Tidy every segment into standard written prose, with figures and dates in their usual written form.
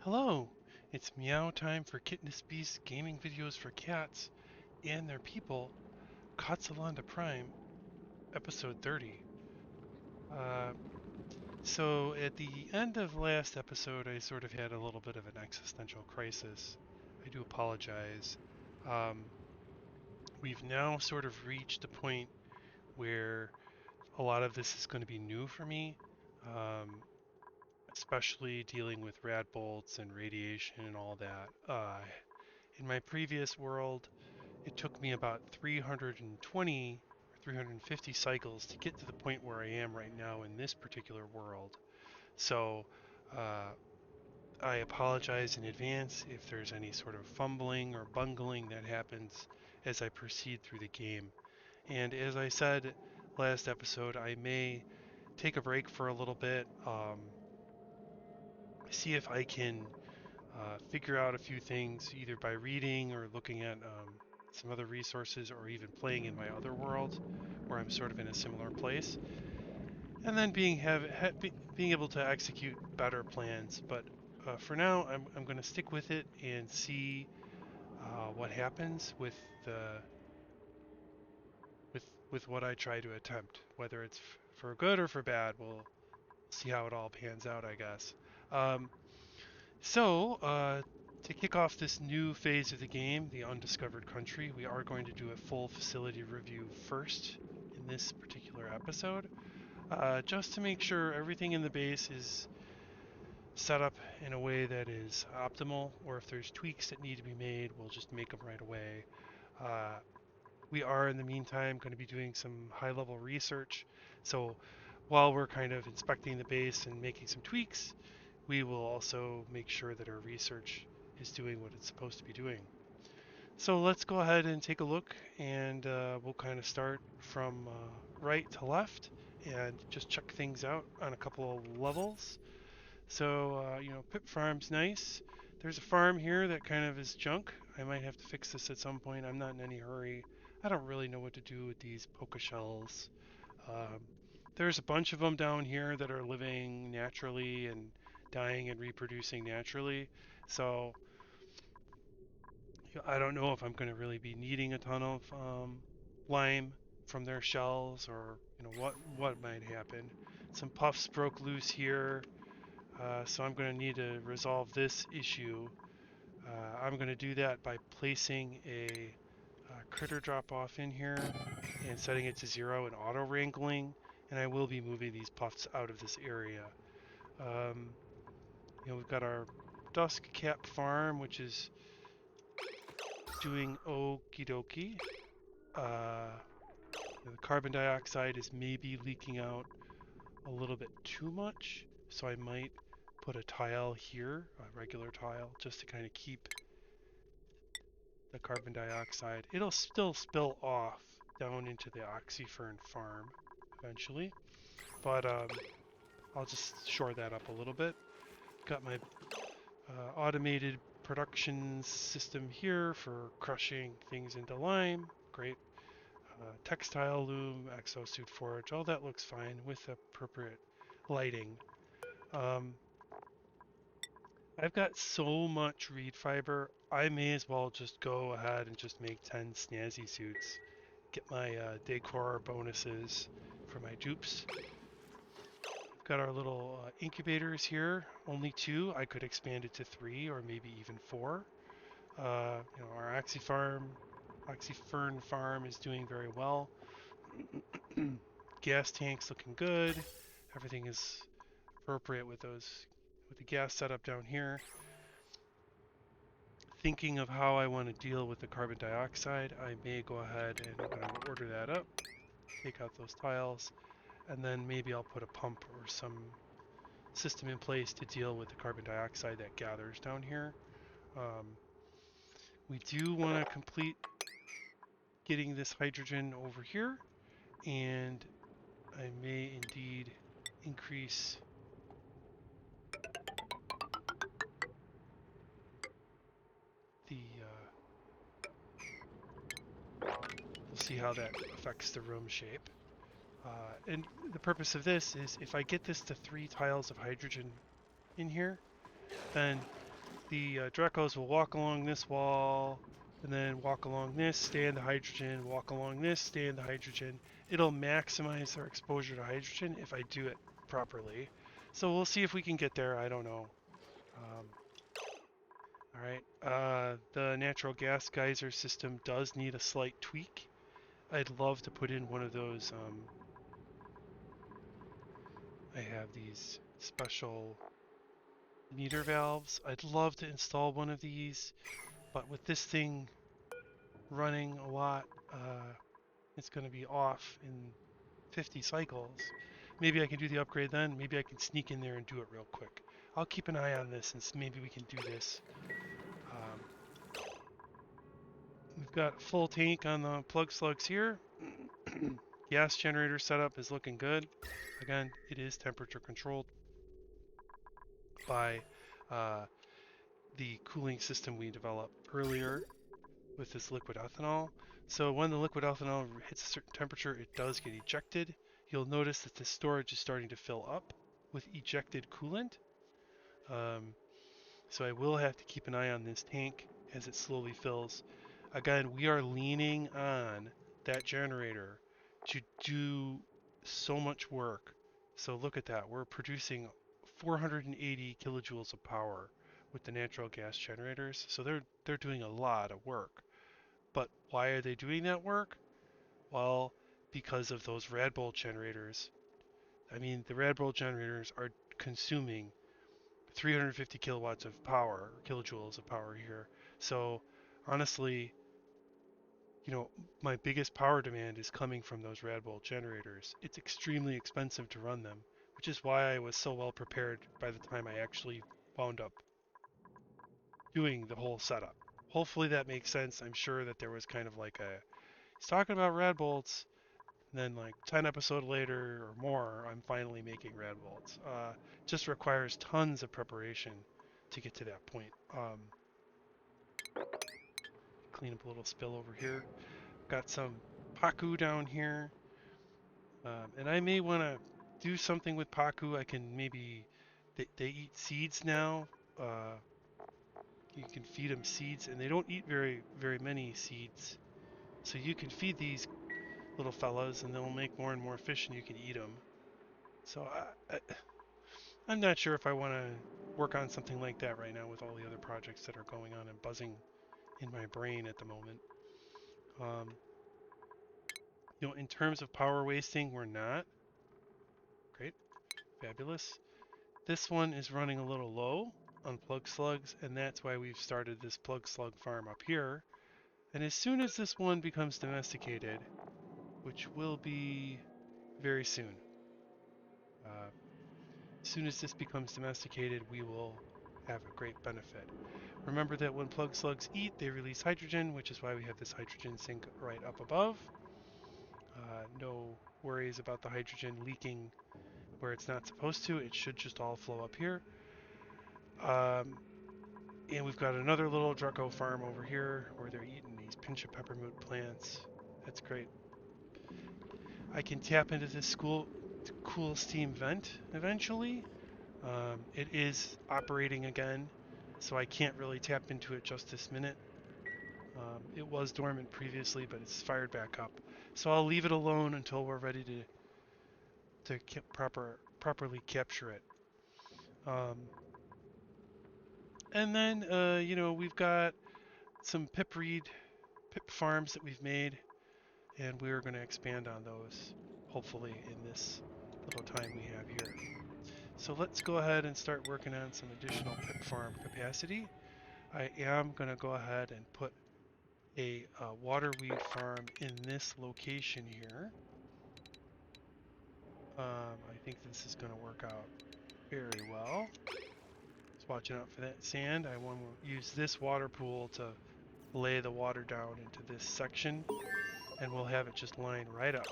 Hello, it's meow time for KittenousBeast gaming videos for cats and their people, KatzeLande Prime, episode 30. Uh, so at the end of last episode, I sort of had a little bit of an existential crisis. I do apologize. Um, we've now sort of reached a point where a lot of this is going to be new for me, um, especially dealing with rad bolts and radiation and all that. In my previous world, it took me about 320 or 350 cycles to get to the point where I am right now in this particular world. So uh, I apologize in advance if there's any sort of fumbling or bungling that happens as I proceed through the game. And as I said last episode, I may take a break for a little bit, see if I can figure out a few things either by reading or looking at some other resources or even playing in my other world where I'm sort of in a similar place, and then being able to execute better plans. But for now, I'm going to stick with it and see what happens with the with what I try to attempt, whether it's for good or for bad. We'll see how it all pans out, I guess. Um, So, to kick off this new phase of the game, the undiscovered country, we are going to do a full facility review first in this particular episode, just to make sure everything in the base is set up in a way that is optimal, or if there's tweaks that need to be made, we'll just make them right away. Uh, we are, in the meantime, going to be doing some high level research, so while we're kind of inspecting the base and making some tweaks, we will also make sure that our research is doing what it's supposed to be doing. So let's go ahead and take a look, and we'll kind of start from right to left and just check things out on a couple of levels. So, Pip Farm's nice. There's a farm here that kind of is junk. I might have to fix this at some point. I'm not in any hurry. I don't really know what to do with these poka shells. Um, there's a bunch of them down here that are living naturally and dying and reproducing naturally. So I don't know if I'm going to really be needing a ton of lime from their shells, or what might happen. Some puffs broke loose here, so I'm going to need to resolve this issue. I'm going to do that by placing a critter drop off in here and setting it to 0 and auto wrangling, and I will be moving these puffs out of this area. Um, we've got our dusk cap farm, which is doing okie dokie. Uh, the carbon dioxide is maybe leaking out a little bit too much, so I might put a tile here, a regular tile, just to kind of keep the carbon dioxide. It'll still spill off down into the oxyfern farm eventually, but I'll just shore that up a little bit. Got my automated production system here for crushing things into lime. Great. Textile loom, exosuit forge, all that looks fine with appropriate lighting. Um, I've got so much reed fiber, I may as well just go ahead and just make 10 snazzy suits. Get my decor bonuses for my dupes. We've got our little incubators here, only 2. I could expand it to 3 or maybe even 4. Our Oxyfern farm is doing very well. Gas tanks looking good. Everything is appropriate with the gas setup down here. Thinking of how I want to deal with the carbon dioxide, I may go ahead and I'm going to order that up, take out those tiles, and then maybe I'll put a pump or some system in place to deal with the carbon dioxide that gathers down here. Um, we do want to complete getting this hydrogen over here, and I may indeed increase the, we'll see how that affects the room shape. And the purpose of this is if I get this to 3 tiles of hydrogen in here, then the Dreckos will walk along this wall, and then walk along this, stay in the hydrogen, walk along this, stay in the hydrogen. It'll maximize their exposure to hydrogen if I do it properly. So we'll see if we can get there. I don't know. All right. The natural gas geyser system does need a slight tweak. I'd love to put in one of those. I have these special meter valves. I'd love to install one of these, but with this thing running a lot, it's going to be off in 50 cycles. Maybe I can do the upgrade then. Maybe I can sneak in there and do it real quick. I'll keep an eye on this and maybe we can do this. We've got full tank on the plug slugs here. Gas generator setup is looking good. Again, it is temperature controlled by the cooling system we developed earlier with this liquid ethanol. So when the liquid ethanol hits a certain temperature, it does get ejected. You'll notice that the storage is starting to fill up with ejected coolant. So I will have to keep an eye on this tank as it slowly fills. Again, we are leaning on that generator to do so much work. So look at that. We're producing 480 kilojoules of power with the natural gas generators. So they're doing a lot of work. But why are they doing that work? Well, because of those rad bolt generators. I mean, the rad bolt generators are consuming 350 kilowatts of power, kilojoules of power here. So honestly, my biggest power demand is coming from those rad bolt generators. It's extremely expensive to run them, which is why I was so well prepared by the time I actually wound up doing the whole setup. Hopefully that makes sense. I'm sure that there was kind of like he's talking about rad bolts, and then like 10 episodes later or more, I'm finally making rad bolts. Just requires tons of preparation to get to that point. Clean up a little spill over here. Got some Paku down here. And I may want to do something with Paku. I can maybe... They eat seeds now. You can feed them seeds, and they don't eat very many seeds. So you can feed these little fellas, and they'll make more and more fish, and you can eat them. So I'm not sure if I want to work on something like that right now with all the other projects that are going on and buzzing in my brain at the moment. In terms of power wasting, we're not. Great. Fabulous. This one is running a little low on plug slugs, and that's why we've started this plug slug farm up here. And as soon as this one becomes domesticated, which will be very soon, as soon as this becomes domesticated, we will have a great benefit. Remember that when plug slugs eat, they release hydrogen, which is why we have this hydrogen sink right up above. No worries about the hydrogen leaking where it's not supposed to. It should just all flow up here. And we've got another little Drecko farm over here where they're eating these pinch of peppermint plants. That's great. I can tap into this cool steam vent eventually. It is operating again, so I can't really tap into it just this minute. It was dormant previously, but it's fired back up. So I'll leave it alone until we're ready to properly capture it. And then, we've got some pip farms that we've made, and we're going to expand on those, hopefully, in this little time we have here. So let's go ahead and start working on some additional pip farm capacity. I am going to go ahead and put a water weed farm in this location here. I think this is going to work out very well. Just watching out for that sand. I want to use this water pool to lay the water down into this section, and we'll have it just line right up.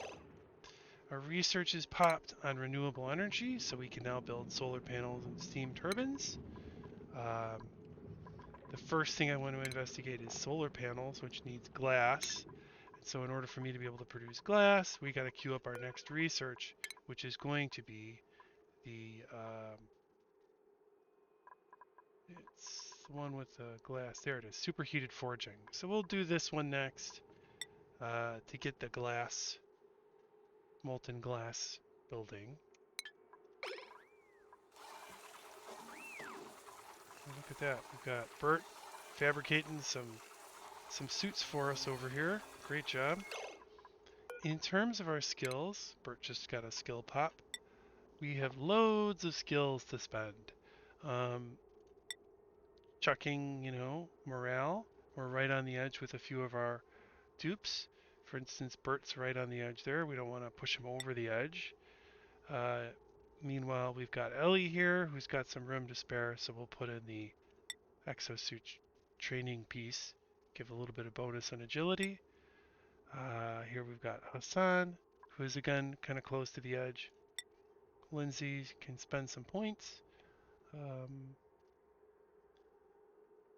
Our research is popped on renewable energy, so we can now build solar panels and steam turbines. The first thing I want to investigate is solar panels, which needs glass. And so in order for me to be able to produce glass, we got to queue up our next research, which is going to be the the one with the glass? There it is, superheated forging. So we'll do this one next to get the glass, molten glass building. And look at that, we've got Bert fabricating some suits for us over here. Great job. In terms of our skills, Bert just got a skill pop. We have loads of skills to spend. Chucking, morale. We're right on the edge with a few of our dupes. For instance, Bert's right on the edge there. We don't want to push him over the edge. Meanwhile, we've got Ellie here, who's got some room to spare, so we'll put in the exosuit training piece. Give a little bit of bonus on agility. Here we've got Hassan, who is again kind of close to the edge. Lindsay can spend some points.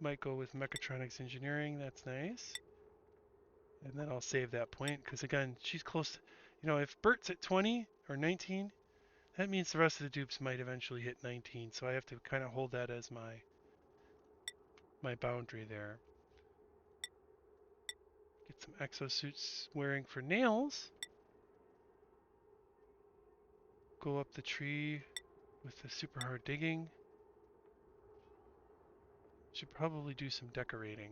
Might go with mechatronics engineering, that's nice. And then I'll save that point, because again, she's close to, if Bert's at 20 or 19, that means the rest of the dupes might eventually hit 19, so I have to kind of hold that as my boundary there. Get some exosuits wearing for nails. Go up the tree with the super hard digging. Should probably do some decorating.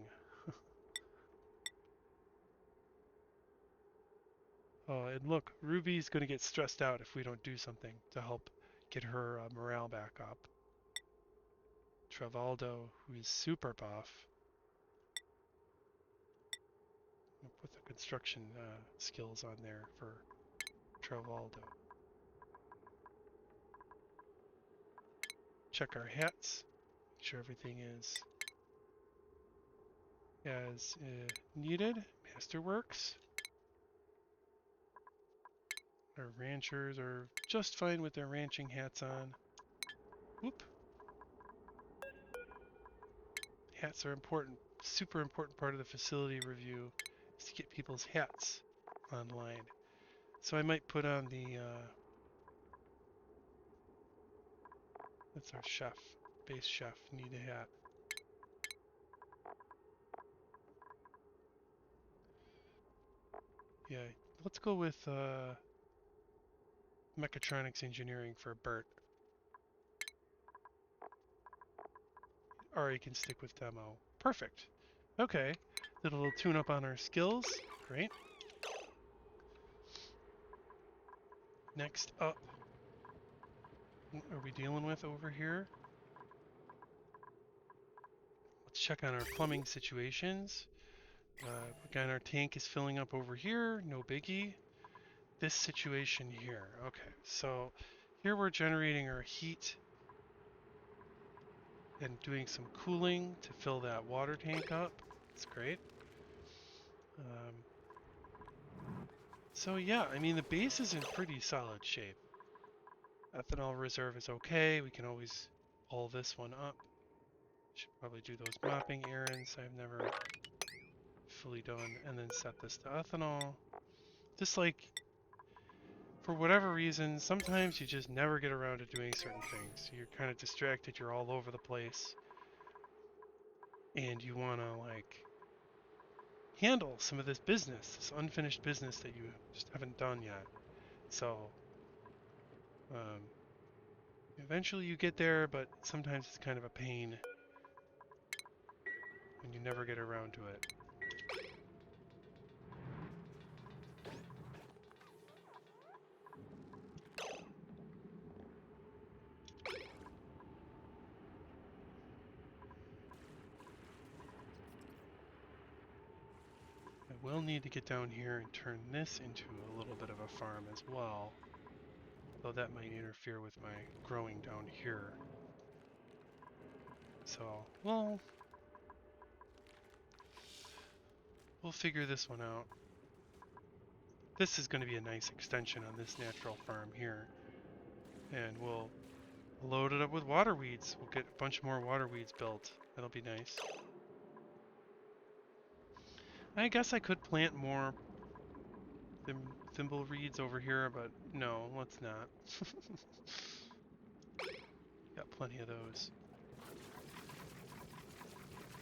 Oh, and look, Ruby's going to get stressed out if we don't do something to help get her morale back up. Travaldo, who is super buff. I'll put the construction skills on there for Travaldo. Check our hats. Make sure everything is as needed. Masterworks. Our ranchers are just fine with their ranching hats on. Whoop. Hats are important, super important part of the facility review is to get people's hats online. So I might put on the, that's our chef, base chef, need a hat. Yeah, let's go with mechatronics engineering for Bert. Ari can stick with demo. Perfect. Okay, did a little tune up on our skills. Great. Next up, what are we dealing with over here? Let's check on our plumbing situations. Again, our tank is filling up over here, no biggie. This situation here, okay, so here we're generating our heat and doing some cooling to fill that water tank up. That's great. So yeah, I mean the base is in pretty solid shape. Ethanol reserve is okay, we can always pull this one up. Should probably do those mopping errands I've never fully done, and then set this to ethanol. Just like, for whatever reason, sometimes you just never get around to doing certain things. You're kind of distracted, you're all over the place, and you want to like handle some of this business, this unfinished business that you just haven't done yet. So eventually you get there, but sometimes it's kind of a pain when you never get around to it. I will need to get down here and turn this into a little bit of a farm as well, though that might interfere with my growing down here. So, well, we'll figure this one out. This is going to be a nice extension on this natural farm here. And we'll load it up with water weeds. We'll get a bunch more water weeds built. That'll be nice. I guess I could plant more thimble reeds over here, but no, let's not. Got plenty of those.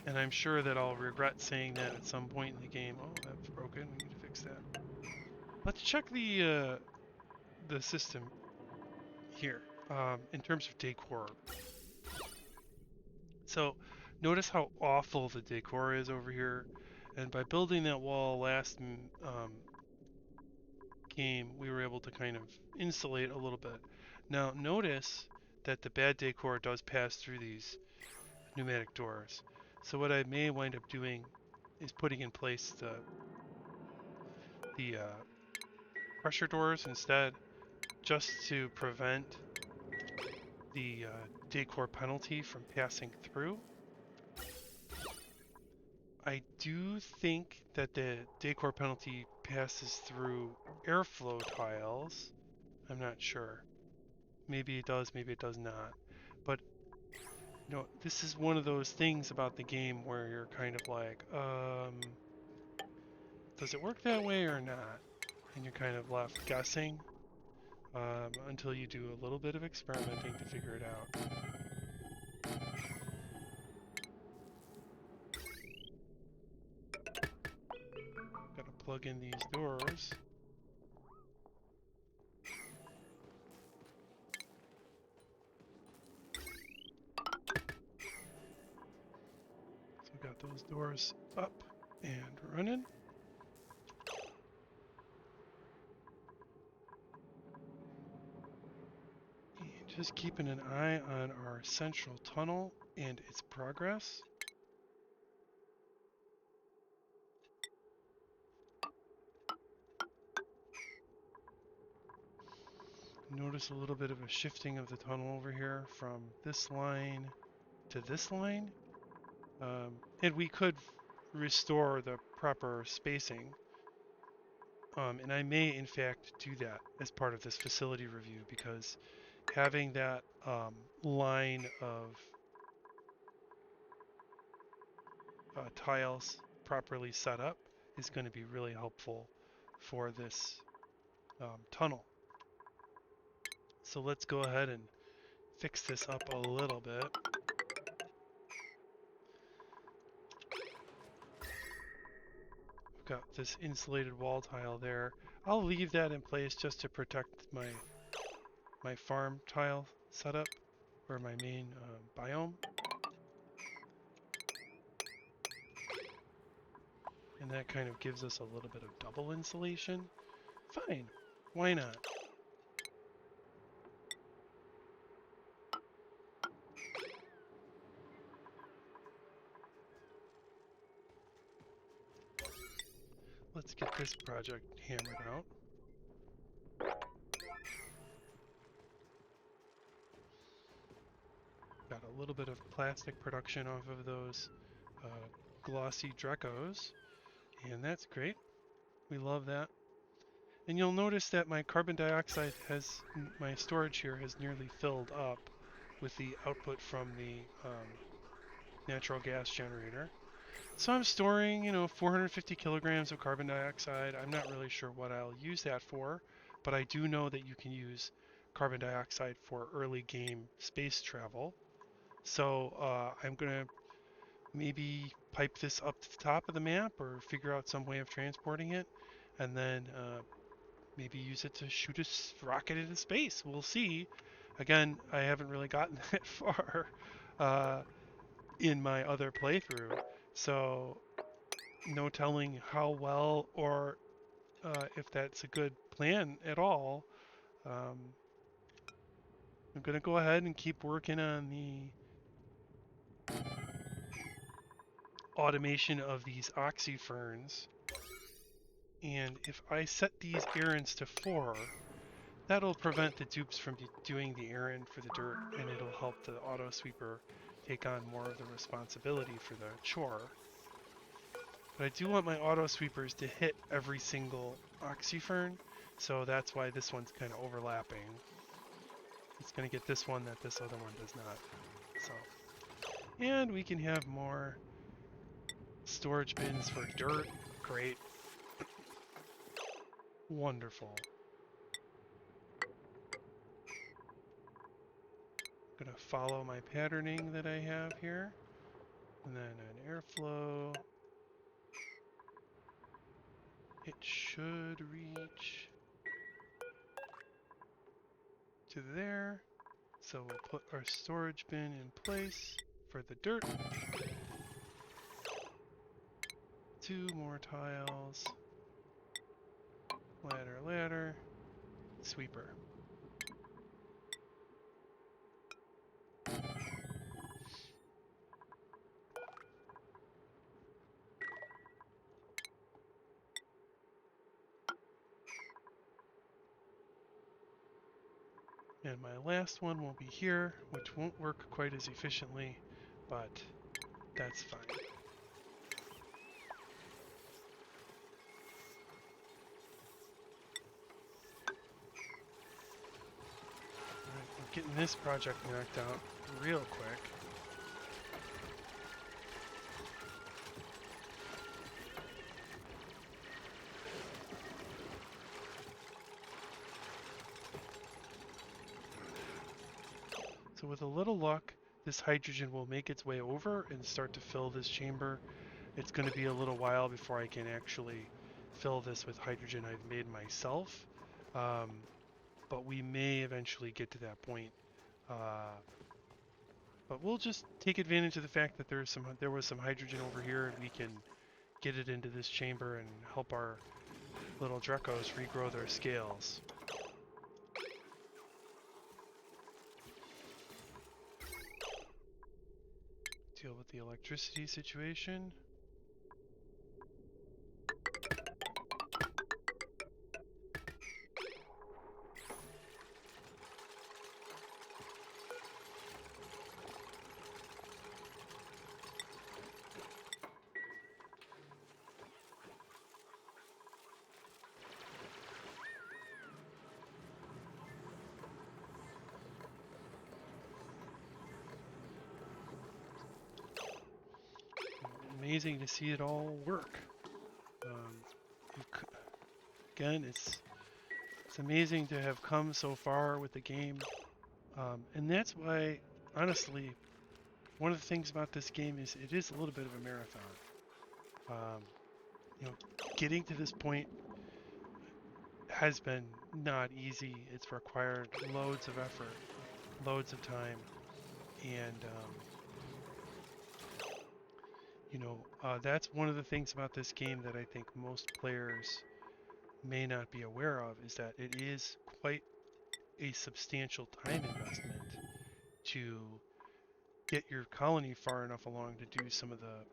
And I'm sure that I'll regret saying that at some point in the game. Oh, that's broken. We need to fix that. Let's check the system here in terms of decor. So notice how awful the decor is over here. And by building that wall last game, we were able to kind of insulate a little bit. Now notice that the bad decor does pass through these pneumatic doors. So what I may wind up doing is putting in place the pressure doors instead, just to prevent the decor penalty from passing through. I do think that the decor penalty passes through airflow tiles. I'm not sure. Maybe it does, maybe it does not. But this is one of those things about the game where you're kind of like, does it work that way or not? And you're kind of left guessing until you do a little bit of experimenting to figure it out. Gotta plug in these doors. So we got those doors up and running. And just keeping an eye on our central tunnel and its progress. Notice a little bit of a shifting of the tunnel over here from this line to this line. And we could restore the proper spacing. And I may, in fact, do that as part of this facility review, because having that line of tiles properly set up is going to be really helpful for this tunnel. So let's go ahead and fix this up a little bit. I've got this insulated wall tile there. I'll leave that in place just to protect my farm tile setup, or my main biome. And that kind of gives us a little bit of double insulation. Fine, why not? Let's get this project hammered out. Got a little bit of plastic production off of those glossy Dreckos, and that's great. We love that. And you'll notice that my carbon dioxide my storage here has nearly filled up with the output from the natural gas generator. So I'm storing, 450 kilograms of carbon dioxide. I'm not really sure what I'll use that for, but I do know that you can use carbon dioxide for early game space travel. So I'm going to maybe pipe this up to the top of the map or figure out some way of transporting it, and then maybe use it to shoot a rocket into space. We'll see. Again, I haven't really gotten that far in my other playthrough, so no telling how well or if that's a good plan at all. I'm going to go ahead and keep working on the automation of these oxyferns. And if I set these errands to 4, that'll prevent the dupes from doing the errand for the dirt, and it'll help the auto sweeper take on more of the responsibility for the chore. But I do want my auto sweepers to hit every single oxyfern, so that's why this one's kind of overlapping. It's going to get this one that this other one does not. So, and we can have more storage bins for dirt. Great. Wonderful. I'm going to follow my patterning that I have here. And then an airflow. It should reach to there. So we'll put our storage bin in place for the dirt. 2 more tiles. Ladder, ladder. Sweeper. And my last one will be here, which won't work quite as efficiently, but that's fine. Alright, we're getting this project knocked out real quick. So with a little luck, this hydrogen will make its way over and start to fill this chamber. It's going to be a little while before I can actually fill this with hydrogen I've made myself, but we may eventually get to that point. But we'll just take advantage of the fact that there was some hydrogen over here, and we can get it into this chamber and help our little Dreckos regrow their scales. Deal with the electricity situation. Amazing to see it all work. Again, it's amazing to have come so far with the game, and that's why, honestly, one of the things about this game is it is a little bit of a marathon. You know, getting to this point has been not easy. It's required loads of effort, loads of time, and that's one of the things about this game that I think most players may not be aware of, is that it is quite a substantial time investment to get your colony far enough along to do some of the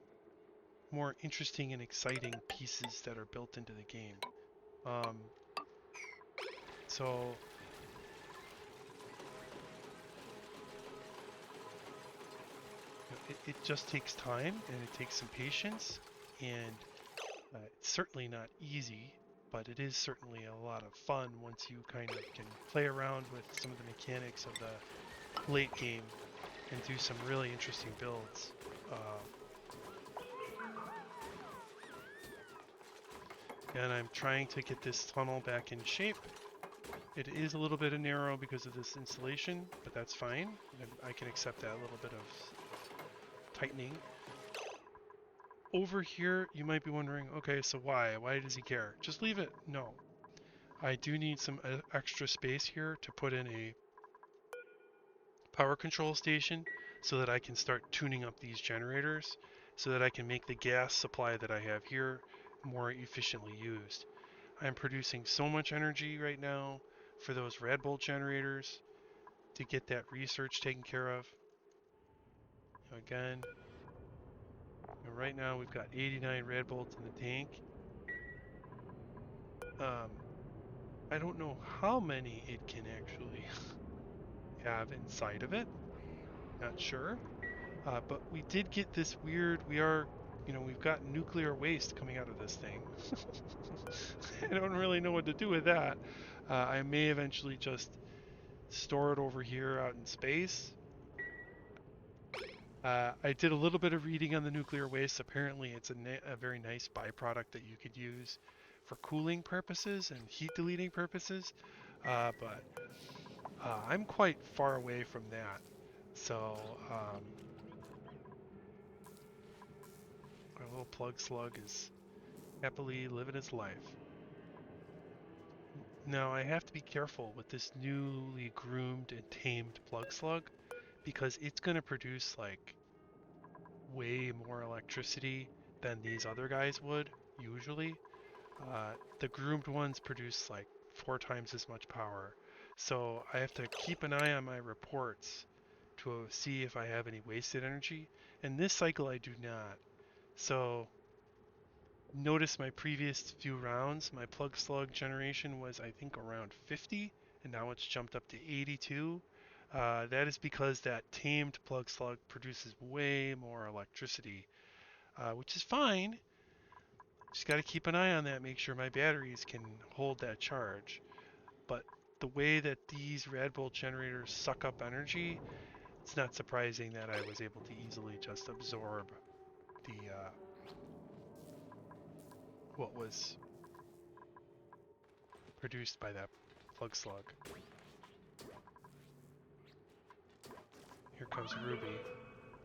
more interesting and exciting pieces that are built into the game. So it just takes time, and it takes some patience, and it's certainly not easy, but it is certainly a lot of fun once you kind of can play around with some of the mechanics of the late game and do some really interesting builds. And I'm trying to get this tunnel back in shape. It is a little bit narrow because of this insulation, but that's fine. I can accept that little bit of tightening. Over here, you might be wondering, okay, so why? Why does he care? Just leave it. No. I do need some extra space here to put in a power control station so that I can start tuning up these generators so that I can make the gas supply that I have here more efficiently used. I'm producing so much energy right now for those red bolt generators to get that research taken care of. Again, right now we've got 89 red bolts in the tank. I don't know how many it can actually have inside of it. Not sure. But we did get this weird, we've got nuclear waste coming out of this thing. I don't really know what to do with that. I may eventually just store it over here out in space. I did a little bit of reading on the nuclear waste. Apparently it's a very nice byproduct that you could use for cooling purposes and heat deleting purposes. But I'm quite far away from that. So Our little plug slug is happily living its life. Now I have to be careful with this newly groomed and tamed plug slug because it's going to produce like way more electricity than these other guys would usually. The groomed ones produce like 4 times as much power. So I have to keep an eye on my reports to see if I have any wasted energy. And this cycle I do not. So notice my previous few rounds, my plug slug generation was I think around 50 and now it's jumped up to 82. That is because that tamed plug slug produces way more electricity, which is fine. Just got to keep an eye on that, make sure my batteries can hold that charge. But the way that these Rad Bull generators suck up energy, it's not surprising that I was able to easily just absorb the what was produced by that plug slug. Here comes Ruby.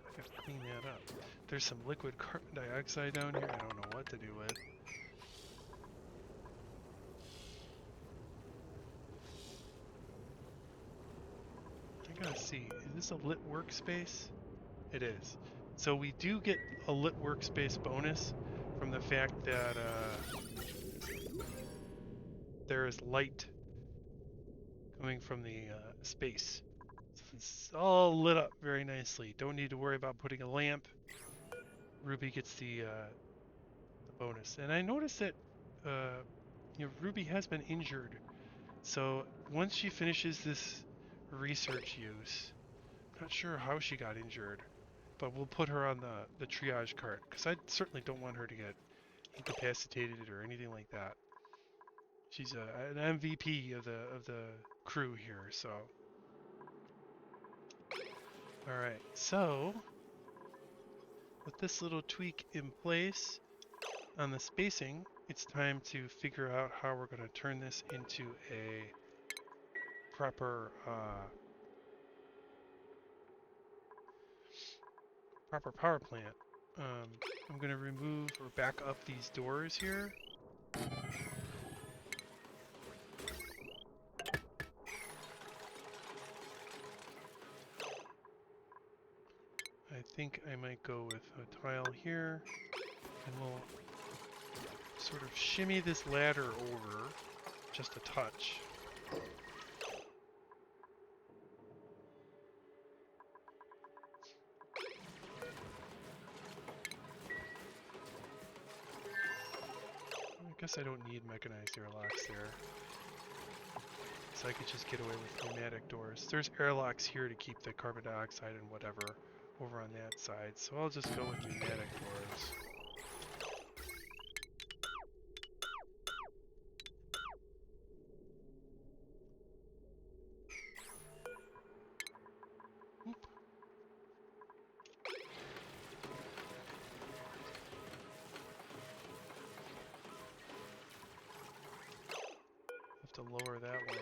I gotta clean that up. There's some liquid carbon dioxide down here I don't know what to do with. I gotta see, is this a lit workspace? It is. So we do get a lit workspace bonus from the fact that there is light coming from the space. So it's all lit up very nicely. Don't need to worry about putting a lamp. Ruby gets the bonus. And I noticed that Ruby has been injured. So once she finishes this research use, I'm not sure how she got injured, but we'll put her on the triage cart because I certainly don't want her to get incapacitated or anything like that. She's an MVP of the crew here, so. All right, so with this little tweak in place on the spacing, it's time to figure out how we're going to turn this into a proper power plant. I'm going to remove or back up these doors here. I think I might go with a tile here, and we'll sort of shimmy this ladder over just a touch. I guess I don't need mechanized airlocks there. So I could just get away with pneumatic doors. There's airlocks here to keep the carbon dioxide and whatever over on that side. So I'll just go with pneumatic doors. Oop. Have to lower that one.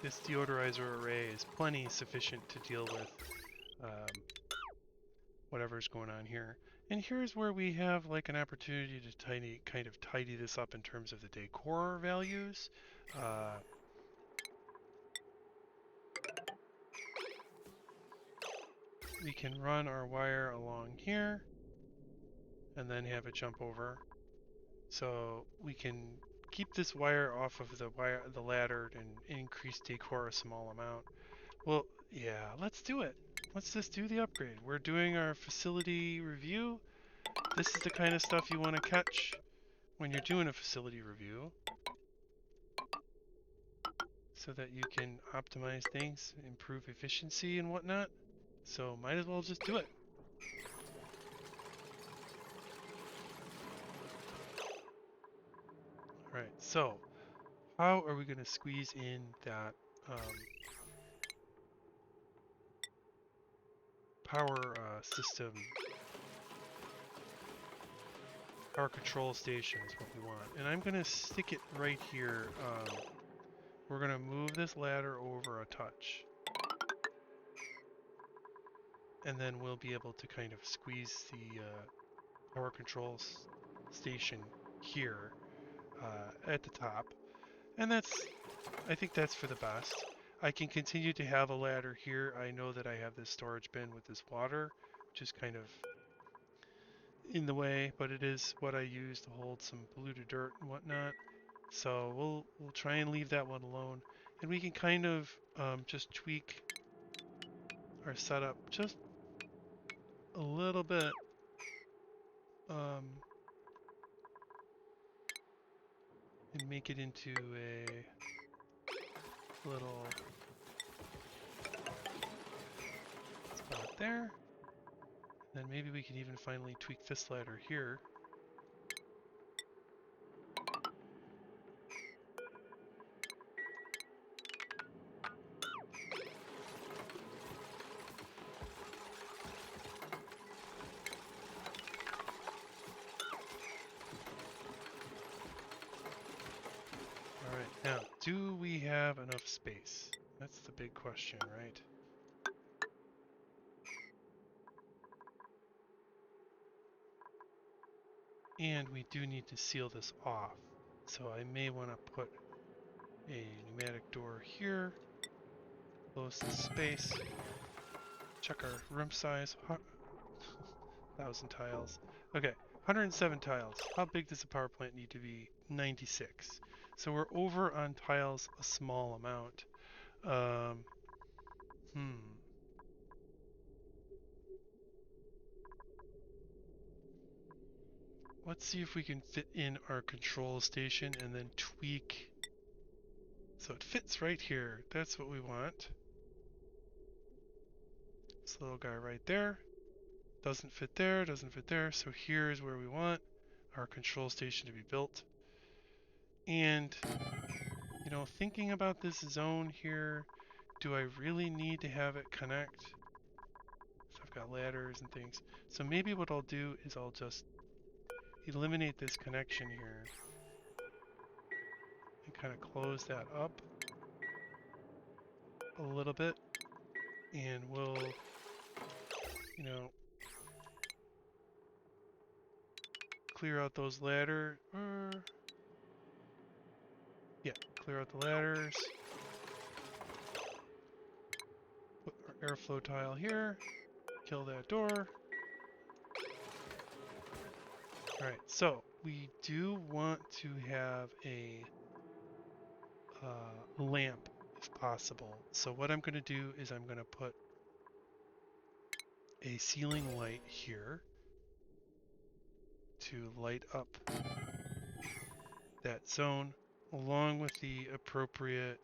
This deodorizer array is plenty sufficient to deal with whatever's going on here. And here's where we have like an opportunity to kind of tidy this up in terms of the decor values. We can run our wire along here and then have it jump over. So we can keep this wire off of the ladder and increase decor a small amount. Well, yeah, let's do it. Let's just do the upgrade. We're doing our facility review. This is the kind of stuff you want to catch when you're doing a facility review, so that you can optimize things, improve efficiency and whatnot. So might as well just do it. Alright, so how are we going to squeeze in that power system? Power control station is what we want. And I'm going to stick it right here we're going to move this ladder over a touch. And then we'll be able to kind of squeeze the power control station here at the top. And I think that's for the best. I can continue to have a ladder here. I know that I have this storage bin with this water, which is kind of in the way, but it is what I use to hold some polluted dirt and whatnot. So we'll try and leave that one alone, and we can kind of just tweak our setup just a little bit. And make it into a little spot there. Then maybe we can even finally tweak this ladder here. Alright, now, do we have enough space? That's the big question, right? And we do need to seal this off. So I may want to put a pneumatic door here. Close the space. Check our room size. 1,000 tiles. Okay, 107 tiles. How big does the power plant need to be? 96. So we're over on tiles a small amount. Let's see if we can fit in our control station and then tweak. So it fits right here. That's what we want. This little guy right there. Doesn't fit there, doesn't fit there. So here's where we want our control station to be built. And, you know, thinking about this zone here, do I really need to have it connect? So I've got ladders and things. So maybe what I'll do is I'll just eliminate this connection here and kind of close that up a little bit. And we'll, you know, clear out those ladders. Yeah, clear out the ladders. Put our airflow tile here. Kill that door. Alright, so we do want to have a lamp if possible. So what I'm going to do is I'm going to put a ceiling light here to light up that zone along with the appropriate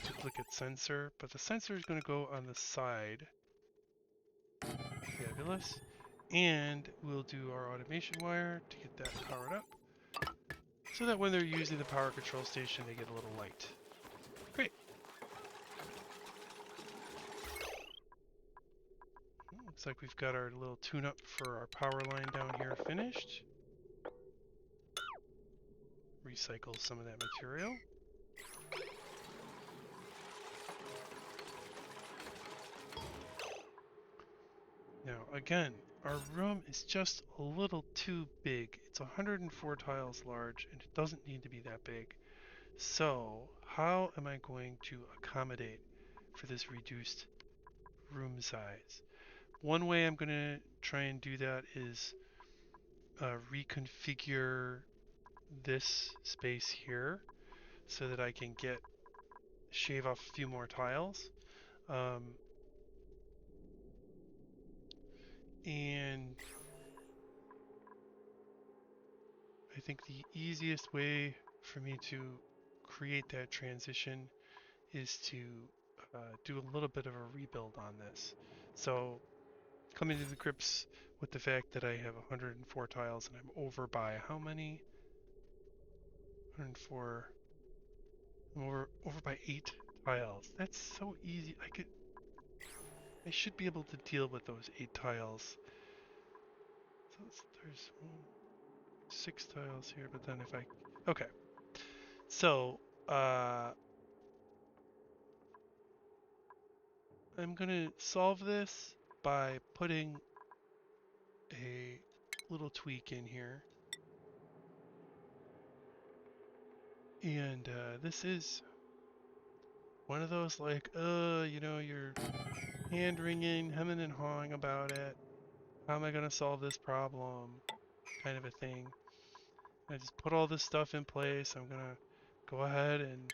duplicate sensor, but the sensor is going to go on the side. Fabulous. And we'll do our automation wire to get that powered up so that when they're using the power control station they get a little light. Great. Looks like we've got our little tune-up for our power line down here finished. Recycle some of that material. Now again, our room is just a little too big. It's 104 tiles large and it doesn't need to be that big. So how am I going to accommodate for this reduced room size? One way I'm going to try and do that is reconfigure this space here so that I can shave off a few more tiles. And I think the easiest way for me to create that transition is to do a little bit of a rebuild on this. So coming to the grips with the fact that I have 104 tiles and I'm over by how many? 104. I'm over by 8 tiles. That's so easy. I should be able to deal with those 8 tiles. So there's 6 tiles here, but then if I... Okay. So, I'm gonna solve this by putting a little tweak in here. And this is one of those like, you know, you're hand wringing, hemming and hawing about it. How am I gonna solve this problem? Kind of a thing. I just put all this stuff in place. I'm gonna go ahead and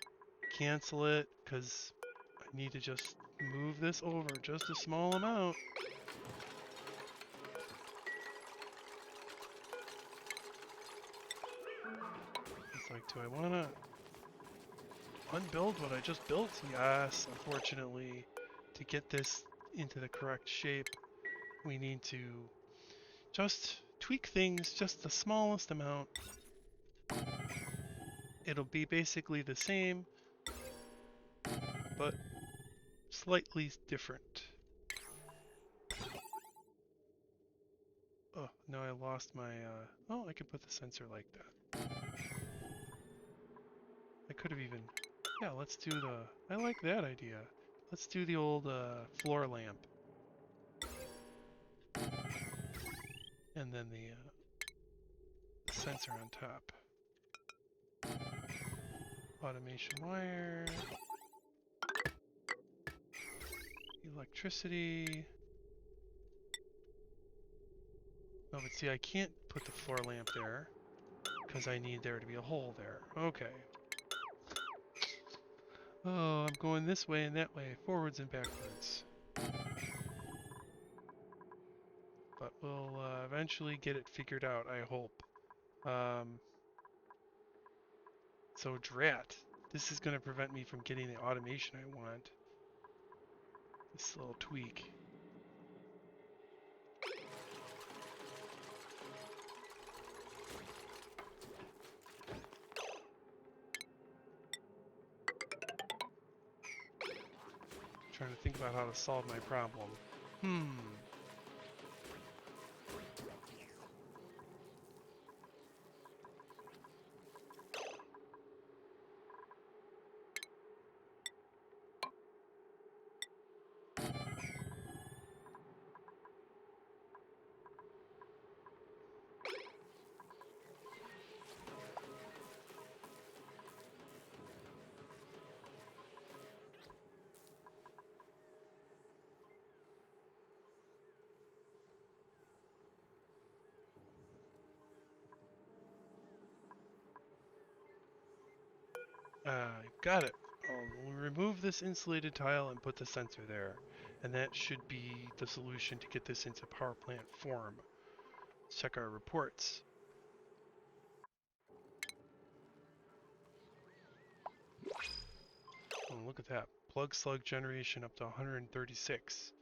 cancel it because I need to just move this over just a small amount. It's like, do I want to unbuild what I just built? Yes, unfortunately, to get this into the correct shape, we need to just tweak things just the smallest amount. It'll be basically the same, but slightly different. Oh, no, I lost my, oh, I could put the sensor like that. I could have even, yeah, let's do the, I like that idea. Let's do the old floor lamp. And then the sensor on top. Automation wire. Electricity. Oh, but see, I can't put the floor lamp there because I need there to be a hole there. Okay. Oh, I'm going this way and that way, forwards and backwards. But we'll eventually get it figured out, I hope. So drat. This is going to prevent me from getting the automation I want. This little tweak. Trying to think about how to solve my problem. Got it. We'll remove this insulated tile and put the sensor there. And that should be the solution to get this into power plant form. Let's check our reports. Oh, look at that. Plug slug generation up to 136.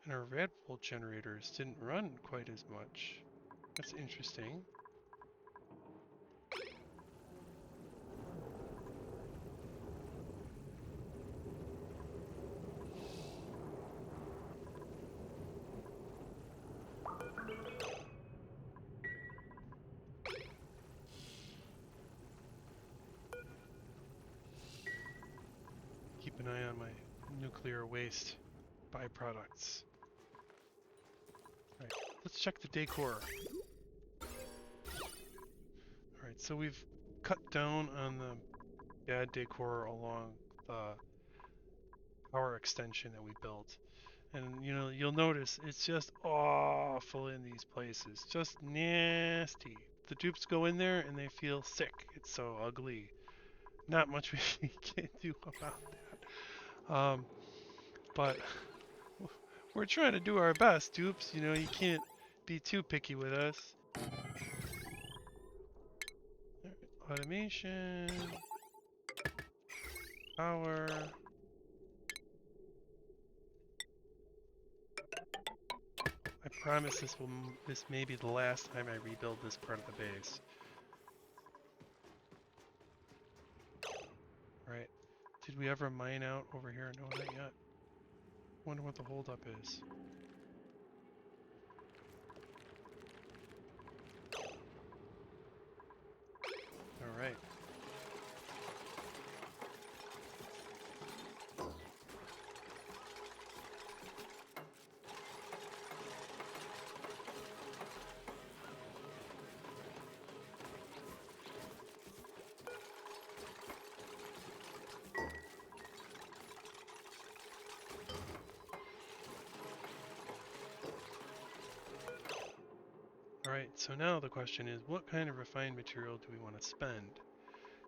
And our red volt generators didn't run quite as much. That's interesting. Keep an eye on my nuclear waste byproducts. Alright, let's check the decor. Alright, so we've cut down on the bad decor along the power extension that we built. And you know, you'll notice it's just awful in these places. Just nasty. The dupes go in there and they feel sick. It's so ugly. Not much we can do about that. But we're trying to do our best, dupes. You know, you can't be too picky with us. Automation. Power. I promise this may be the last time I rebuild this part of the base. Right. Did we ever mine out over here? No, not yet. Wonder what the holdup is. Alright. Alright, so now the question is, what kind of refined material do we want to spend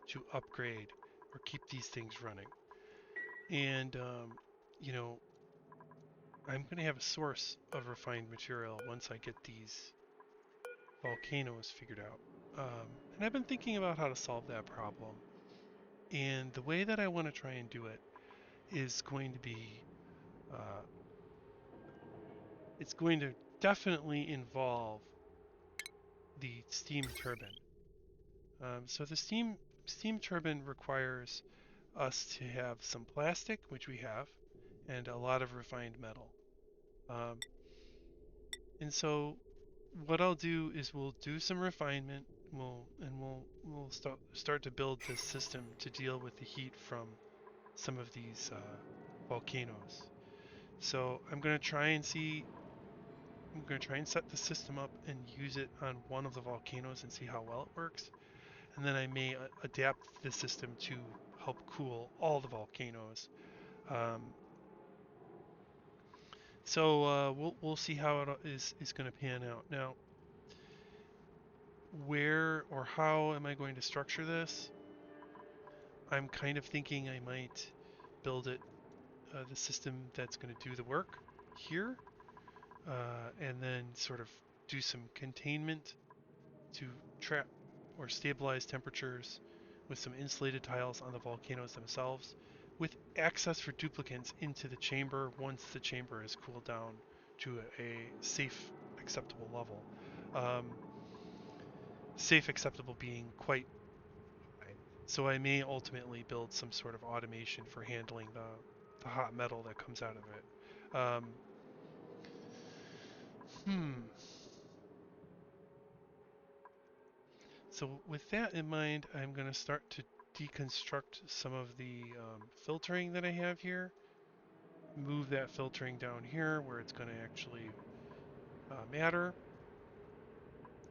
to upgrade or keep these things running? And, you know, I'm going to have a source of refined material once I get these volcanoes figured out. And I've been thinking about how to solve that problem. And the way that I want to try and do it is going to be, uh, it's going to definitely involve the steam turbine. So the steam turbine requires us to have some plastic, which we have, and a lot of refined metal. Um, and so what I'll do is we'll do some refinement. We'll start to build this system to deal with the heat from some of these volcanoes. So I'm gonna try and set the system up and use it on one of the volcanoes and see how well it works. And then I may adapt the system to help cool all the volcanoes. Um, so we'll see how it is going to pan out. Now, where or how am I going to structure this? I'm kind of thinking I might build the system that's going to do the work here, and then sort of do some containment to trap or stabilize temperatures with some insulated tiles on the volcanoes themselves, with access for duplicants into the chamber once the chamber is cooled down to a safe, acceptable level. Um, Safe, acceptable being quite high. So I may ultimately build some sort of automation for handling the hot metal that comes out of it. Hmm. So with that in mind, I'm going to start to deconstruct some of the filtering that I have here. Move that filtering down here where it's going to actually matter.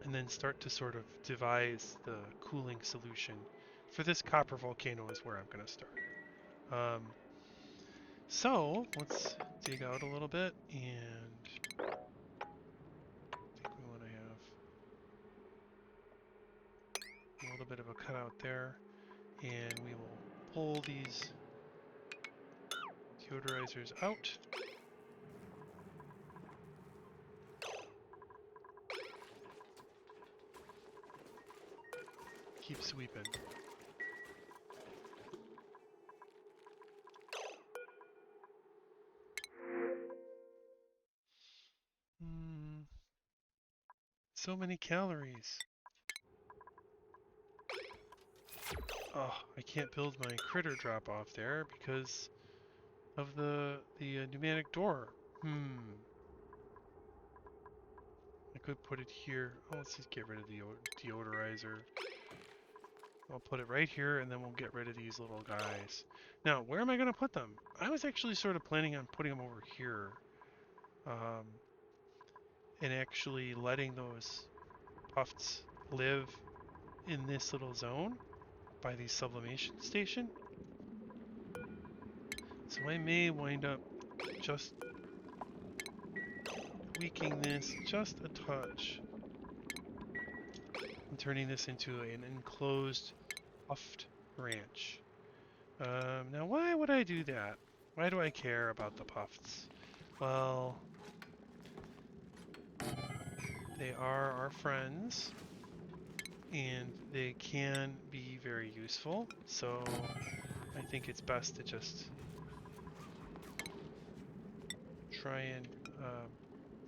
And then start to sort of devise the cooling solution for this copper volcano is where I'm going to start. Um, so let's dig out a little bit, and I think we want to have a little bit of a cutout there, and we will pull these deodorizers out. Keep sweeping. So many calories. Oh, I can't build my critter drop off there because of the pneumatic door. I could put it here. Oh, let's just get rid of the deodorizer. I'll put it right here, and then we'll get rid of these little guys. Now, where am I going to put them? I was actually sort of planning on putting them over here. And actually letting those Pufts live in this little zone by the sublimation station. So I may wind up just tweaking this just a touch and turning this into an enclosed Puft ranch. Now, why would I do that? Why do I care about the Pufts? Well, they are our friends, and they can be very useful, so I think it's best to just try and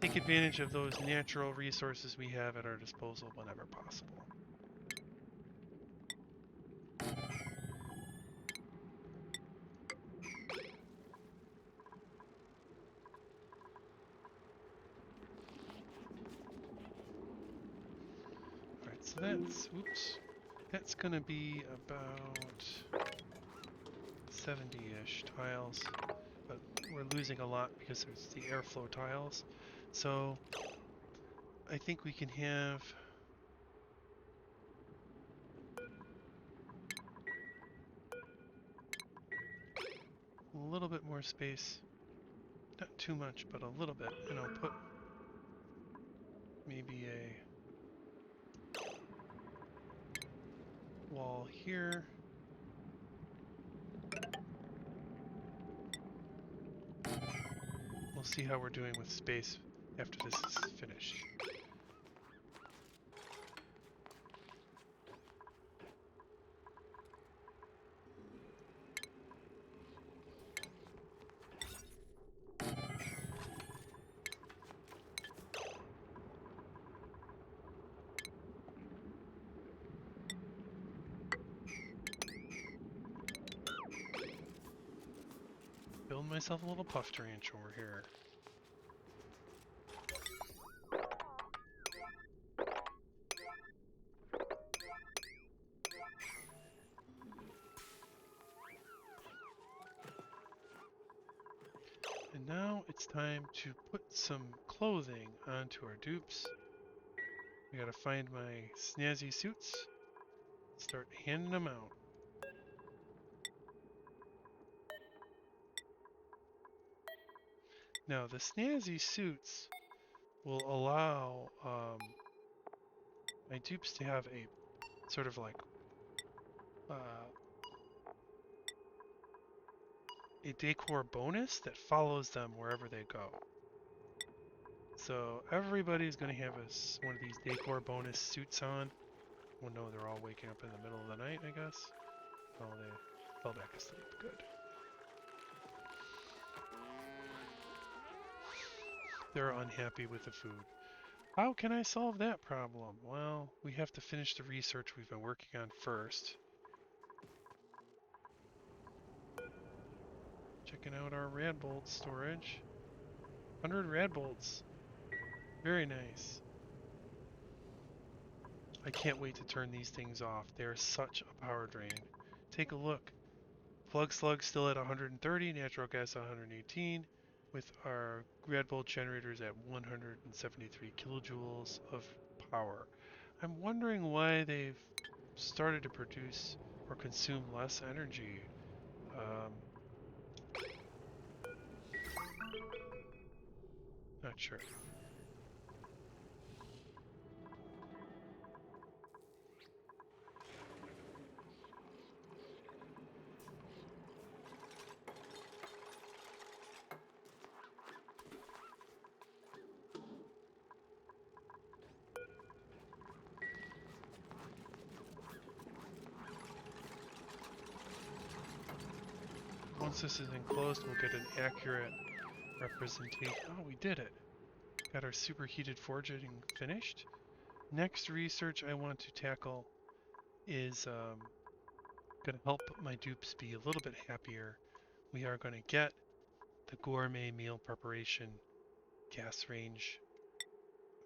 take advantage of those natural resources we have at our disposal whenever possible. Alright, so that's gonna be about 70-ish tiles, but we're losing a lot because there's the airflow tiles. So I think we can have a little bit more space. Not too much, but a little bit. And I'll put maybe a wall here. We'll see how we're doing with space after this is finished. Build myself a little Puft ranch over here. And now it's time to put some clothing onto our dupes. We gotta find my snazzy suits, start handing them out. Now the snazzy suits will allow my dupes to have a sort of like a decor bonus that follows them wherever they go. So everybody's going to have one of these decor bonus suits on. Well, no, they're all waking up in the middle of the night, I guess. Oh, they fell back asleep. Good. They're unhappy with the food. How can I solve that problem? Well, we have to finish the research we've been working on first. Checking out our rad bolt storage. 100 rad bolts. Very nice. I can't wait to turn these things off. They're such a power drain. Take a look. Plug slug still at 130, natural gas 118, with our rad bolt generators at 173 kilojoules of power. I'm wondering why they've started to produce or consume less energy. Not sure. Once this is enclosed, we'll get an accurate representation. Oh, we did it. Got our superheated forging finished. Next research I want to tackle is going to help my dupes be a little bit happier. We are going to get the gourmet meal preparation gas range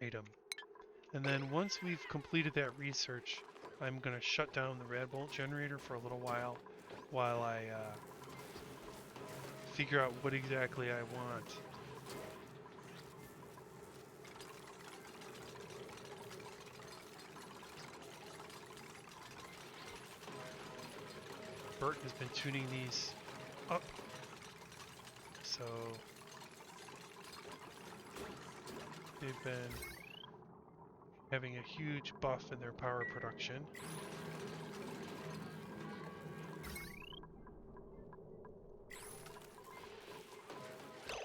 item. And then once we've completed that research, I'm going to shut down the rad bolt generator for a little while I figure out what exactly I want. Bert has been tuning these up, so they've been having a huge buff in their power production.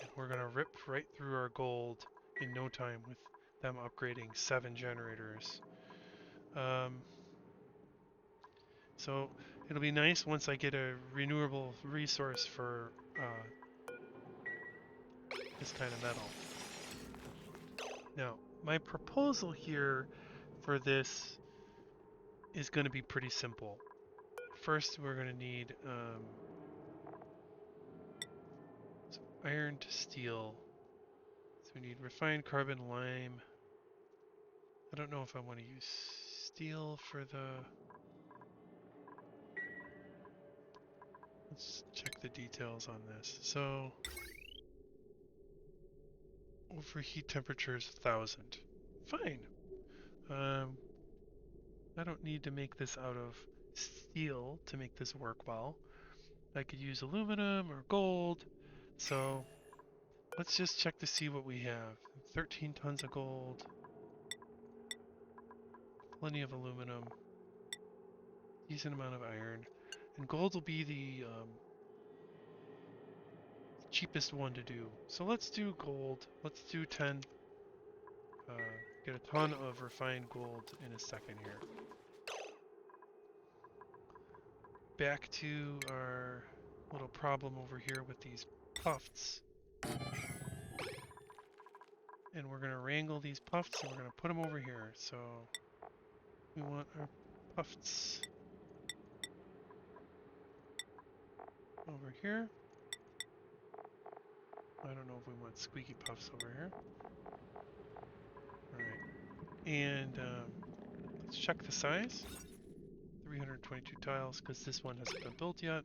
And we're going to rip right through our gold in no time with them upgrading 7 generators. So it'll be nice once I get a renewable resource for this kind of metal. Now, my proposal here for this is going to be pretty simple. First, we're going to need some iron to steel. So we need refined carbon lime. I don't know if I want to use steel for the... Let's check the details on this. So, overheat temperature is 1000. Fine. I don't need to make this out of steel to make this work well. I could use aluminum or gold. So let's just check to see what we have. 13 tons of gold. Plenty of aluminum. decent amount of iron. And gold will be the cheapest one to do. So let's do gold. Let's do 10. Get a ton of refined gold in a second here. Back to our little problem over here with these Pufts. And we're going to wrangle these Pufts and we're going to put them over here. So we want our Pufts over here. I don't know if we want squeaky Puffs over here. Alright. And let's check the size. 322 tiles because this one hasn't been built yet.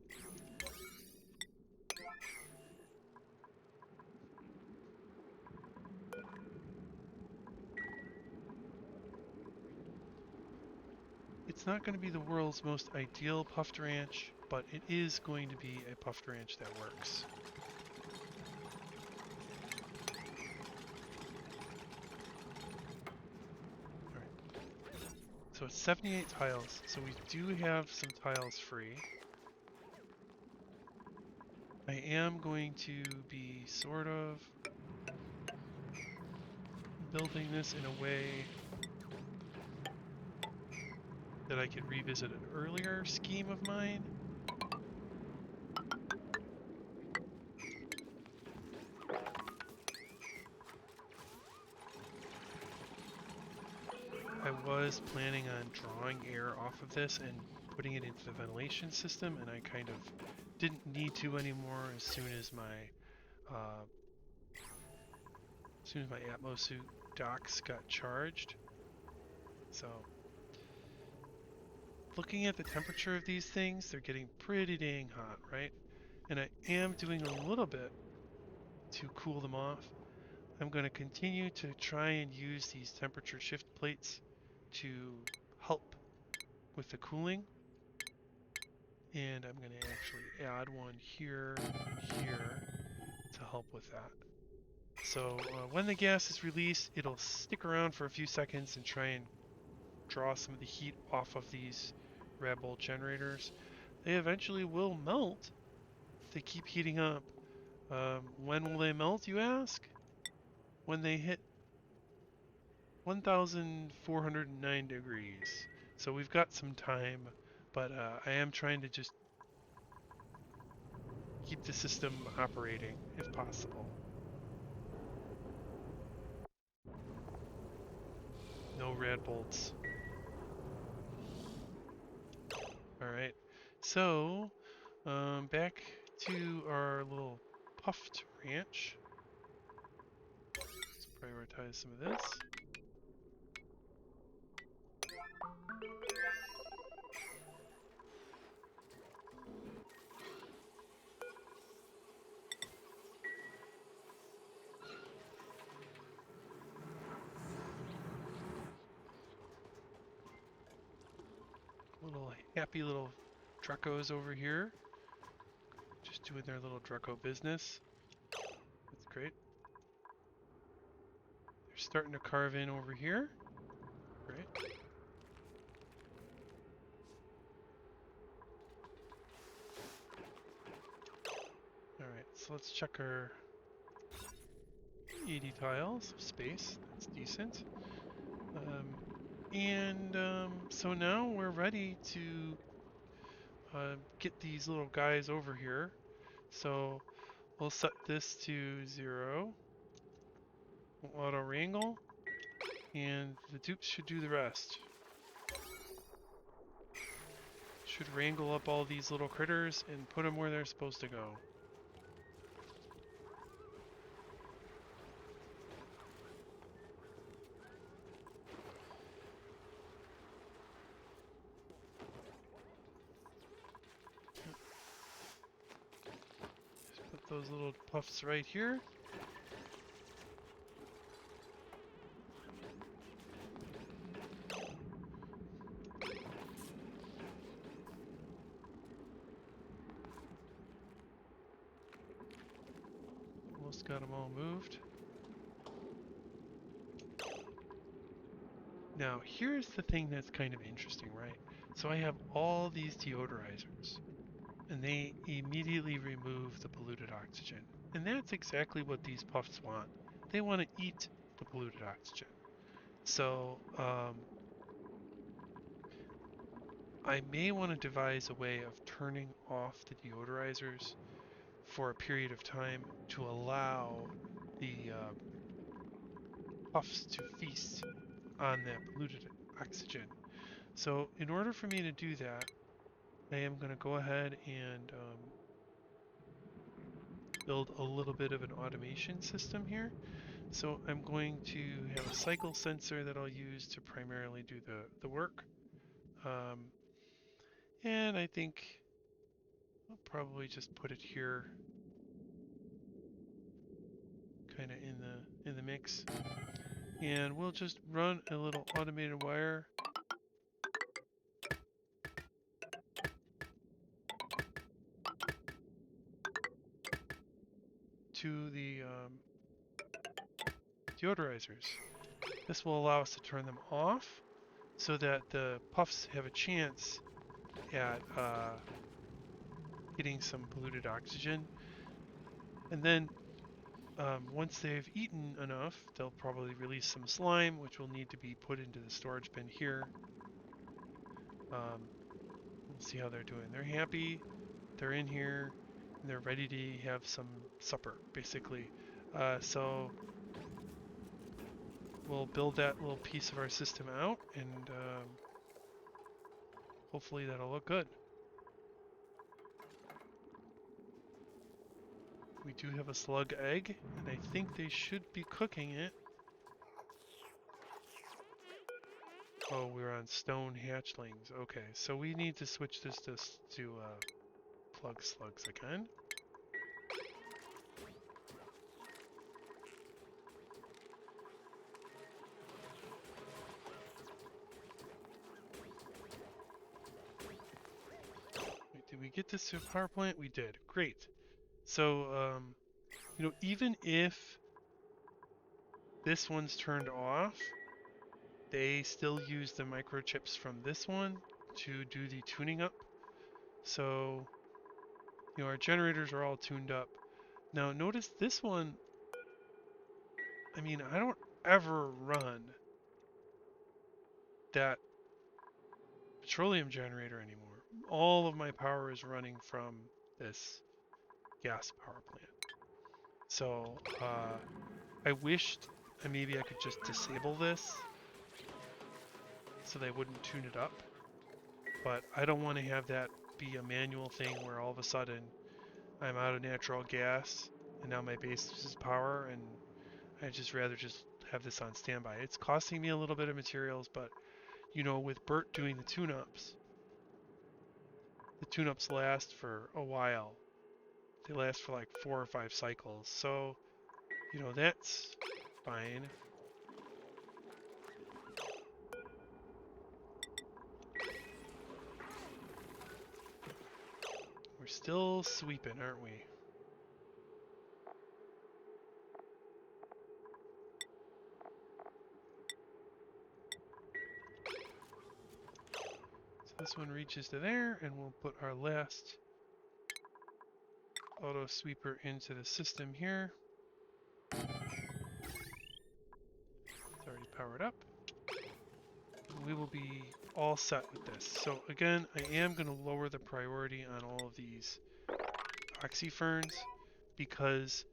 It's not going to be the world's most ideal Puft ranch, but it is going to be a Puft ranch that works. Alright. So it's 78 tiles, so we do have some tiles free. I am going to be sort of building this in a way that I could revisit an earlier scheme of mine. I was planning on drawing air off of this and putting it into the ventilation system, and I kind of didn't need to anymore as soon as my Atmosuit docks got charged. So looking at the temperature of these things, they're getting pretty dang hot, right? And I am doing a little bit to cool them off. I'm going to continue to try and use these temperature shift plates to help with the cooling. And I'm going to actually add one here and here to help with that. So when the gas is released, it'll stick around for a few seconds and try and draw some of the heat off of these rad bolt generators. They eventually will melt if they keep heating up. When will they melt, you ask? When they hit 1,409 degrees. So we've got some time, but I am trying to just keep the system operating if possible. No rad bolts. Alright, so back to our little Puft ranch. Let's prioritize some of this. Little happy little Dreckos over here. Just doing their little Drecko business. That's great. They're starting to carve in over here. Great. Alright, so let's check our 80 tiles of space. That's decent. So now we're ready to get these little guys over here. So we'll set this to 0. We'll auto wrangle, and the dupes should do the rest. Should wrangle up all these little critters and put them where they're supposed to go. Just put those little Puffs right here. Almost got them all moved. Now, here's the thing that's kind of interesting, right? So I have all these deodorizers, and they immediately remove the polluted oxygen. And that's exactly what these puffs want. They want to eat the polluted oxygen. So I may want to devise a way of turning off the deodorizers for a period of time to allow the puffs to feast on that polluted oxygen. So in order for me to do that, I am going to go ahead and build a little bit of an automation system here. So I'm going to have a cycle sensor that I'll use to primarily do the work. And I think I'll probably just put it here kind of in the mix. And we'll just run a little automated wire to the deodorizers. This will allow us to turn them off so that the puffs have a chance at getting some polluted oxygen. And then once they've eaten enough, they'll probably release some slime, which will need to be put into the storage bin here. We'll see how they're doing. They're happy, they're in here, and they're ready to have some supper, basically. So we'll build that little piece of our system out, and hopefully that'll look good. We do have a slug egg, and I think they should be cooking it. Oh, we're on stone hatchlings. Okay, so we need to switch this to plug slugs again. Wait, did we get this to a power plant? We did. Great. So, you know, even if this one's turned off, they still use the microchips from this one to do the tuning up. So, you know, our generators are all tuned up. Now, notice this one, I mean, I don't ever run that petroleum generator anymore. All of my power is running from this gas power plant. So, I wished maybe I could just disable this so they wouldn't tune it up. But I don't want to have that be a manual thing where all of a sudden I'm out of natural gas and now my base loses power, and I'd just rather just have this on standby. It's costing me a little bit of materials, but you know, with Bert doing the tune-ups last for a while. They last for like 4 or 5 cycles, so you know, that's fine. We're still sweeping, aren't we? So this one reaches to there, and we'll put our last auto sweeper into the system here. It's already powered up. And we will be all set with this. So again, I am going to lower the priority on all of these oxyferns because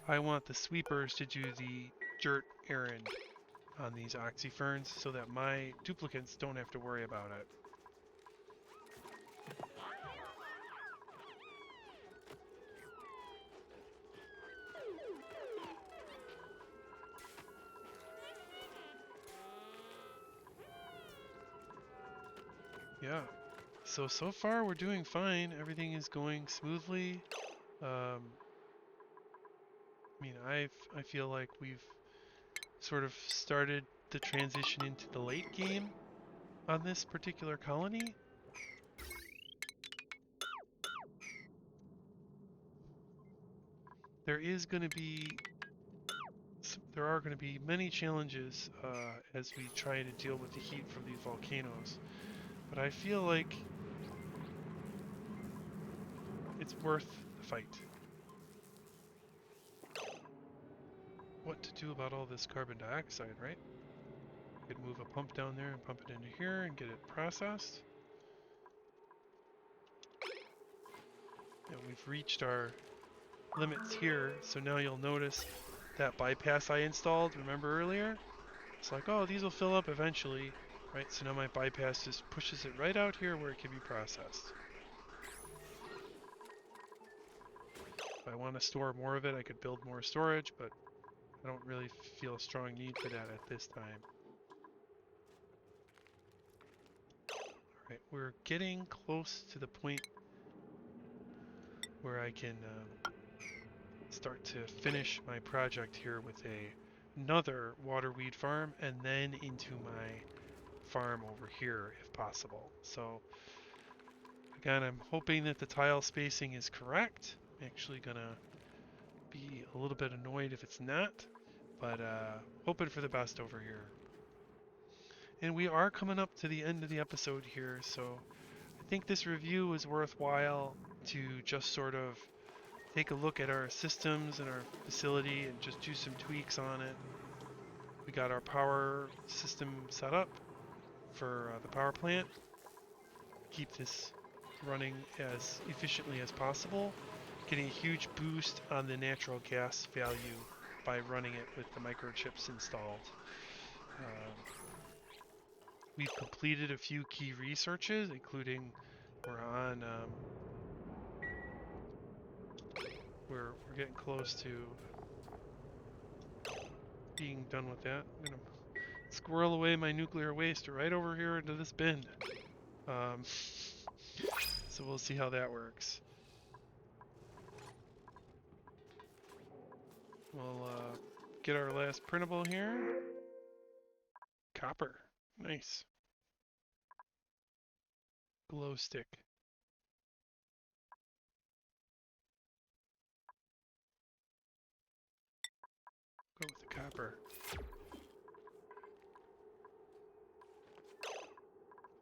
I want the sweepers to do the dirt errand on these oxyferns so that my duplicates don't have to worry about it. Yeah. So far we're doing fine. Everything is going smoothly. I mean, I feel like we've sort of started the transition into the late game on this particular colony. There are going to be many challenges as we try to deal with the heat from these volcanoes. but I feel like it's worth the fight. What to do about all this carbon dioxide, right? Could move a pump down there and pump it into here and get it processed. And we've reached our limits here, so now you'll notice that bypass I installed, remember earlier? It's like, oh, these will fill up eventually, right? So now my bypass just pushes it right out here where it can be processed. If I want to store more of it, I could build more storage, but I don't really feel a strong need for that at this time. Alright, we're getting close to the point where I can start to finish my project here with another water weed farm and then into my farm over here if possible. So again, I'm hoping that the tile spacing is correct. I'm actually gonna be a little bit annoyed if it's not, but hoping for the best over here. And we are coming up to the end of the episode here, so I think this review is worthwhile to just sort of take a look at our systems and our facility and just do some tweaks on it. We got our power system set up for the power plant. Keep this running as efficiently as possible. Getting a huge boost on the natural gas value by running it with the microchips installed. We've completed a few key researches, including we're getting close to being done with that. I'm gonna squirrel away my nuclear waste right over here into this bin. So we'll see how that works. We'll get our last printable here. Copper. Nice. Glow stick. Go with the copper.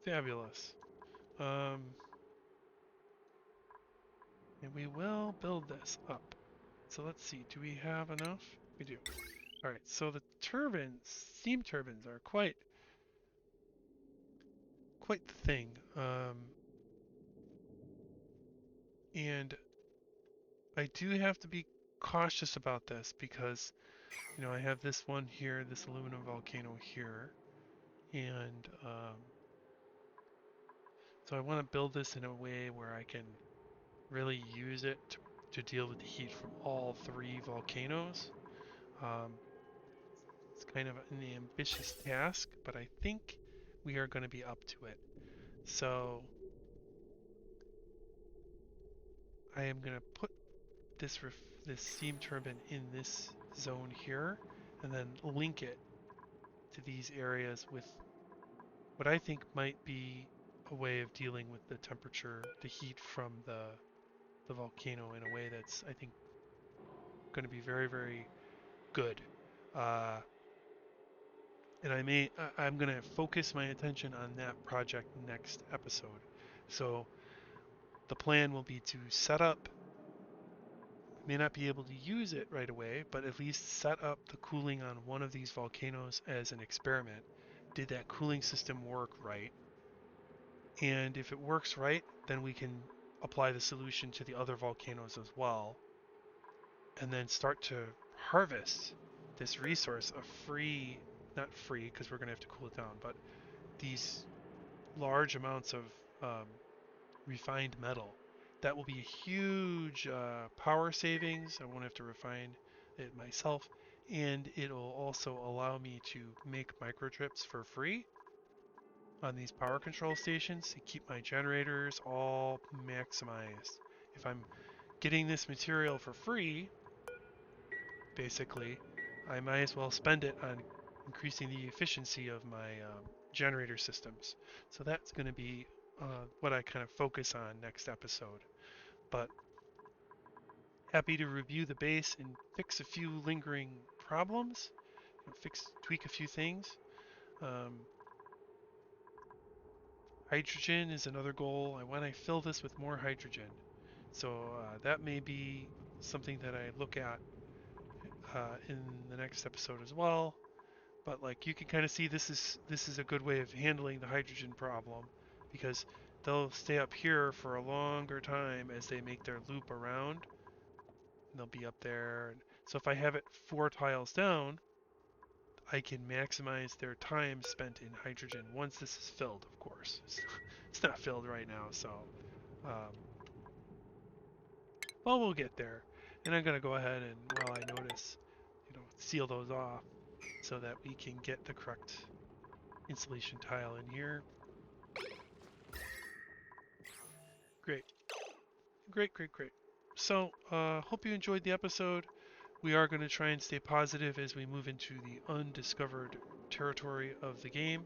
Fabulous. And we will build this up. So let's see, do we have enough? We do. Alright, so the turbines, steam turbines are quite the thing. And I do have to be cautious about this because, you know, I have this one here, this aluminum volcano here, and so I want to build this in a way where I can really use it to deal with the heat from all three volcanoes. It's kind of an ambitious task, but I think we are going to be up to it. So I am going to put this steam turbine in this zone here, and then link it to these areas with what I think might be a way of dealing with the temperature, the heat from the volcano in a way that's, I think, going to be very, very good. Uh, and I'm going to focus my attention on that project next episode. So the plan will be to set up, may not be able to use it right away, but at least set up the cooling on one of these volcanoes as an experiment. Did that cooling system work right? And if it works right, then we can apply the solution to the other volcanoes as well, and then start to harvest this resource of free, not free because we're going to have to cool it down, but these large amounts of refined metal. That will be a huge power savings. I won't have to refine it myself, and it'll also allow me to make microchips for free on these power control stations to keep my generators all maximized. If I'm getting this material for free, basically, I might as well spend it on increasing the efficiency of my generator systems. So that's going to be what I kind of focus on next episode. But happy to review the base and fix a few lingering problems, tweak a few things. Hydrogen is another goal. I want to fill this with more hydrogen. So that may be something that I look at in the next episode as well. But like you can kind of see, this is a good way of handling the hydrogen problem, because they'll stay up here for a longer time as they make their loop around, and they'll be up there. And so if I have it 4 tiles down, I can maximize their time spent in hydrogen once this is filled, of course. It's not filled right now, so um, well, we'll get there. And I'm gonna go ahead and, while I notice, seal those off so that we can get the correct insulation tile in here. Great. Great, great, great. So, hope you enjoyed the episode. We are going to try and stay positive as we move into the undiscovered territory of the game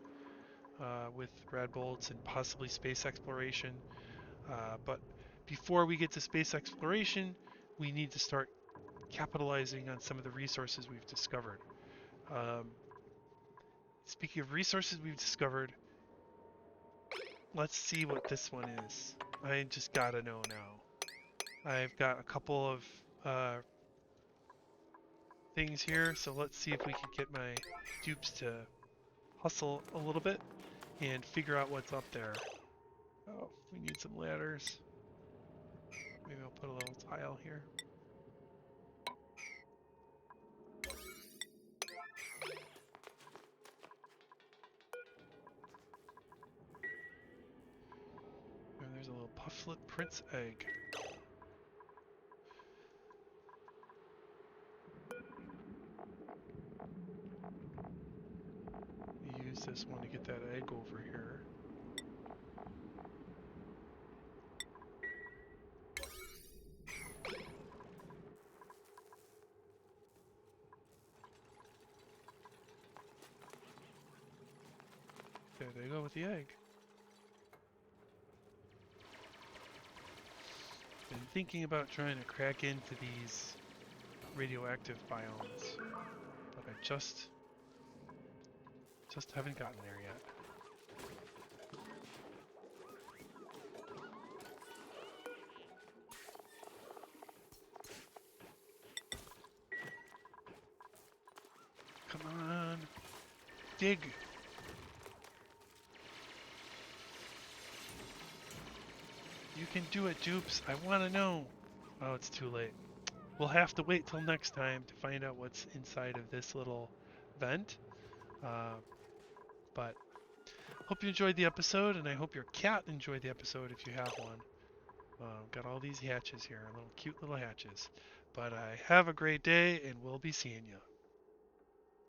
with rad bolts and possibly space exploration. But before we get to space exploration, we need to start capitalizing on some of the resources we've discovered. Speaking of resources we've discovered, let's see what this one is. I just gotta know now. I've got a couple of things here, so let's see if we can get my dupes to hustle a little bit and figure out what's up there. Oh, we need some ladders. Maybe I'll put a little tile here. And there's a little Puftlet Prince egg. Use this one to get that egg over here. There they go with the egg. Been thinking about trying to crack into these radioactive biomes, but I just haven't gotten there yet. Come on, dig. You can do it, dupes. I want to know. Oh, it's too late. We'll have to wait till next time to find out what's inside of this little vent. But hope you enjoyed the episode, and I hope your cat enjoyed the episode if you have one. Got all these hatches here, little cute little hatches. But have a great day, and we'll be seeing you.